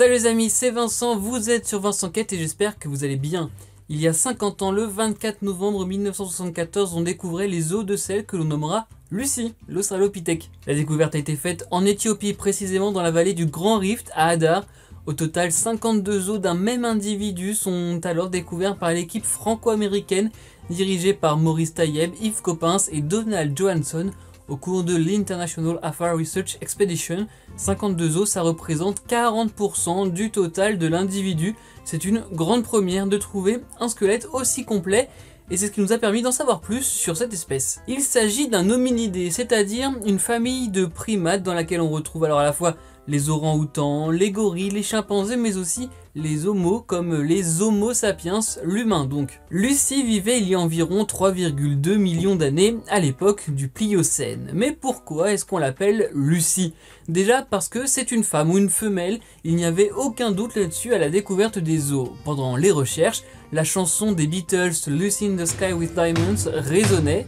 Salut les amis, c'est Vincent, vous êtes sur VincentQuête et j'espère que vous allez bien. Il y a 50 ans, le 24 novembre 1974, on découvrait les os de celle que l'on nommera Lucy, l'Australopithèque. La découverte a été faite en Éthiopie, précisément dans la vallée du Grand Rift à Hadar. Au total, 52 os d'un même individu sont alors découverts par l'équipe franco-américaine dirigée par Maurice Tayeb, Yves Coppens et Donald Johansson au cours de l'International Afar Research Expedition. 52 os, ça représente 40% du total de l'individu. C'est une grande première de trouver un squelette aussi complet et c'est ce qui nous a permis d'en savoir plus sur cette espèce. Il s'agit d'un hominidé, c'est-à-dire une famille de primates dans laquelle on retrouve alors à la fois les orang-outans, les gorilles, les chimpanzés, mais aussi les homos comme les homo sapiens, l'humain donc. Lucy vivait il y a environ 3,2 millions d'années à l'époque du Pliocène. Mais pourquoi est-ce qu'on l'appelle Lucy? Déjà parce que c'est une femme ou une femelle, il n'y avait aucun doute là-dessus à la découverte des os. Pendant les recherches, la chanson des Beatles Lucy in the Sky with Diamonds résonnait.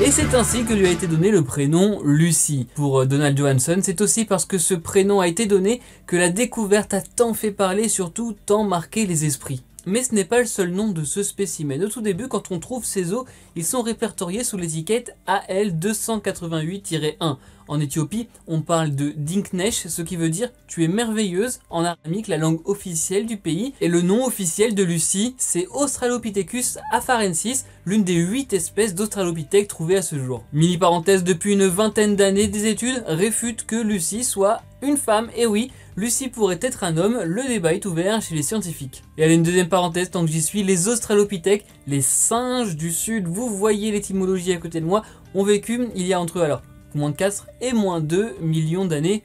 Et c'est ainsi que lui a été donné le prénom Lucy. Pour Donald Johansson, c'est aussi parce que ce prénom a été donné que la découverte a tant fait parler et surtout tant marqué les esprits. Mais ce n'est pas le seul nom de ce spécimen. Au tout début, quand on trouve ces os, ils sont répertoriés sous l'étiquette AL288-1. En Éthiopie, on parle de Dinknesh, ce qui veut dire « tu es merveilleuse » en aramique, la langue officielle du pays. Et le nom officiel de Lucy, c'est Australopithecus afarensis, l'une des 8 espèces d'Australopithèques trouvées à ce jour. Mini parenthèse, depuis une vingtaine d'années, des études réfutent que Lucy soit une femme, et oui, Lucy pourrait être un homme, le débat est ouvert chez les scientifiques. Et allez, une deuxième parenthèse, tant que j'y suis, les Australopithèques, les singes du sud, vous voyez l'étymologie à côté de moi, ont vécu il y a entre eux alors moins 4 et moins 2 millions d'années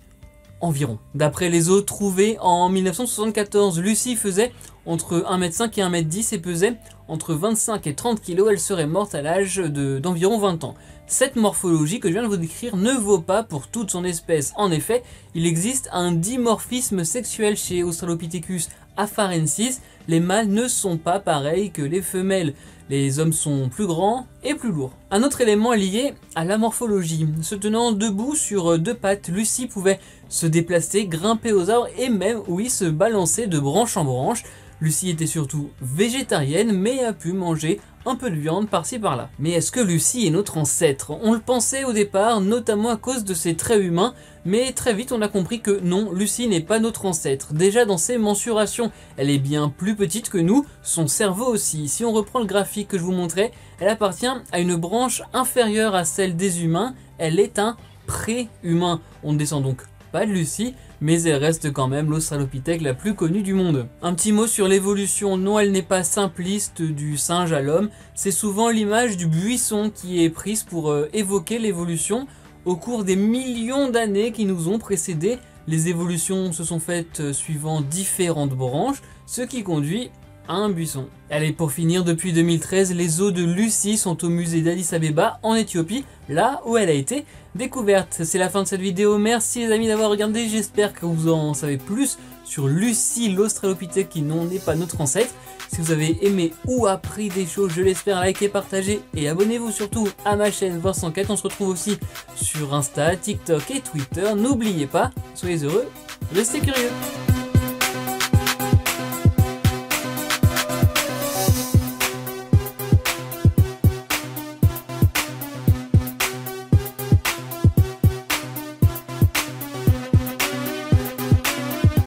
environ. D'après les os trouvés en 1974, Lucy faisait entre 1m5 et 1m10 et pesait entre 25 et 30 kg, elle serait morte à l'âge d'environ 20 ans. Cette morphologie que je viens de vous décrire ne vaut pas pour toute son espèce. En effet, il existe un dimorphisme sexuel chez Australopithecus afarensis. Les mâles ne sont pas pareils que les femelles. Les hommes sont plus grands et plus lourds. Un autre élément lié à la morphologie. Se tenant debout sur 2 pattes, Lucy pouvait se déplacer, grimper aux arbres et même, oui, se balancer de branche en branche. Lucy était surtout végétarienne mais a pu manger un peu de viande par-ci par-là. Mais est-ce que Lucy est notre ancêtre? On le pensait au départ, notamment à cause de ses traits humains, mais très vite on a compris que non, Lucy n'est pas notre ancêtre. Déjà dans ses mensurations, elle est bien plus petite que nous, son cerveau aussi. Si on reprend le graphique que je vous montrais, elle appartient à une branche inférieure à celle des humains, elle est un pré-humain. On ne descend donc pas de Lucy, mais elle reste quand même l'Australopithèque la plus connue du monde. Un petit mot sur l'évolution, non, elle n'est pas simpliste du singe à l'homme, c'est souvent l'image du buisson qui est prise pour évoquer l'évolution. Au cours des millions d'années qui nous ont précédés, les évolutions se sont faites suivant différentes branches, ce qui conduit à un buisson. Allez, pour finir, depuis 2013, les os de Lucy sont au musée d'Addis Abeba en Éthiopie, là où elle a été découverte. C'est la fin de cette vidéo, merci les amis d'avoir regardé, j'espère que vous en savez plus sur Lucy l'Australopithèque qui n'est pas notre ancêtre. Si vous avez aimé ou appris des choses, je l'espère, likez, partagez et abonnez-vous surtout à ma chaîne VincentQuête. On se retrouve aussi sur Insta, TikTok et Twitter. N'oubliez pas, soyez heureux, restez curieux.